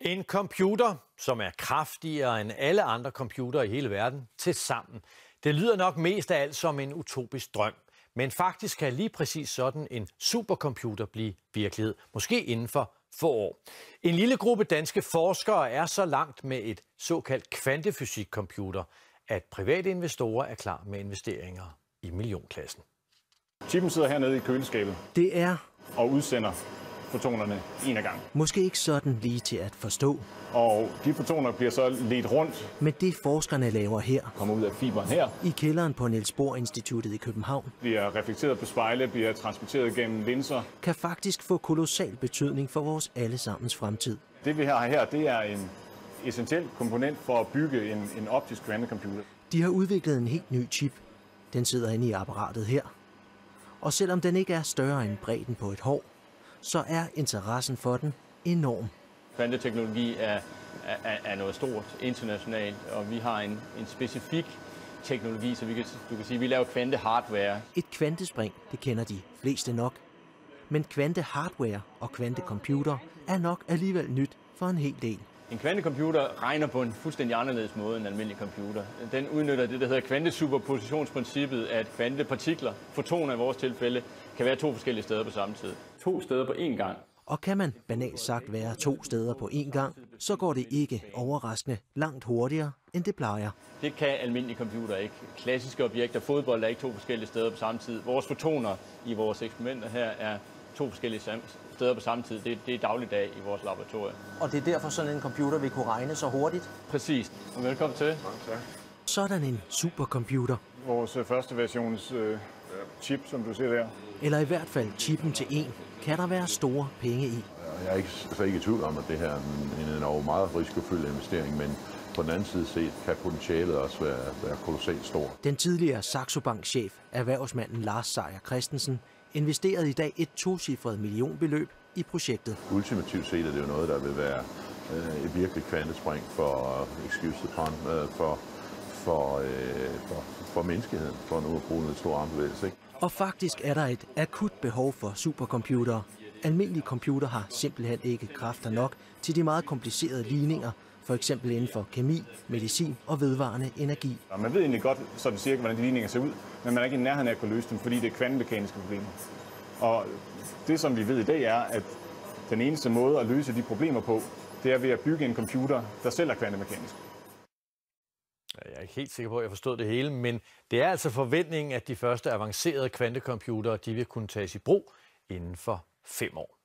En computer, som er kraftigere end alle andre computere i hele verden, til sammen. Det lyder nok mest af alt som en utopisk drøm. Men faktisk kan lige præcis sådan en supercomputer blive virkelighed. Måske inden for få år. En lille gruppe danske forskere er så langt med et såkaldt kvantefysik-computer, at private investorer er klar med investeringer i millionklassen. Chippen sidder hernede i køleskabet. Det er og udsender fotonerne en ad gangen. Måske ikke sådan lige til at forstå. Og de fotoner bliver så ledt rundt. Men det forskerne laver her, kommer ud af fiberen her. I kælderen på Niels Bohr Instituttet i København, bliver reflekteret på spejle, bliver transmitteret gennem linser. Kan faktisk få kolossal betydning for vores allesammens fremtid. Det vi har her, det er en essentiel komponent for at bygge en optisk kvantecomputer. De har udviklet en helt ny chip. Den sidder inde i apparatet her. Og selvom den ikke er større end bredden på et hår, så er interessen for den enorm. Kvanteteknologi er noget stort internationalt, og vi har en specifik teknologi, så du kan sige, at vi laver kvantehardware. Et kvantespring, det kender de fleste nok. Men kvantehardware og kvantecomputer er nok alligevel nyt for en hel del. En kvantecomputer regner på en fuldstændig anderledes måde end en almindelig computer. Den udnytter det, der hedder kvantesuperpositionsprincippet, at kvantepartikler, fotoner i vores tilfælde, kan være to forskellige steder på samme tid. To steder på én gang. Og kan man banalt sagt være to steder på én gang, så går det ikke overraskende langt hurtigere, end det plejer. Det kan almindelige computer ikke. Klassiske objekter, fodbold er ikke to forskellige steder på samme tid. Vores fotoner i vores eksperimenter her er to forskellige steder på samme tid. Det er dagligdag i vores laboratorium. Og det er derfor sådan en computer vil kunne regne så hurtigt? Præcis. Og velkommen til. Tak. Sådan en supercomputer. Vores første versions chip, som du ser der. Eller i hvert fald chippen til en, kan der være store penge i. Jeg er ikke i tvivl om, at det her er en meget risikofyldt investering, men på den anden side set kan potentialet også være kolossalt stor. Den tidligere Saxo Bank-chef, erhvervsmanden Lars Seier Christensen, investerede i dag et tocifret millionbeløb i projektet. Ultimativt set er det jo noget, der vil være et virkelig kvantespring for, for menneskeheden, for nu at bruge en stor armbevægelse. Ikke? Og faktisk er der et akut behov for supercomputere. Almindelige computer har simpelthen ikke kræfter nok til de meget komplicerede ligninger, for eksempel inden for kemi, medicin og vedvarende energi. Man ved egentlig godt sådan cirka, hvordan de ligninger ser ud, men man er ikke i nærheden af at kunne løse dem, fordi det er kvantemekaniske problemer. Og det, som vi ved i dag, er, at den eneste måde at løse de problemer på, det er ved at bygge en computer, der selv er kvantemekanisk. Jeg er ikke helt sikker på, at jeg forstod det hele, men det er altså forventningen, at de første avancerede kvantecomputere de vil kunne tages i brug inden for 5 år.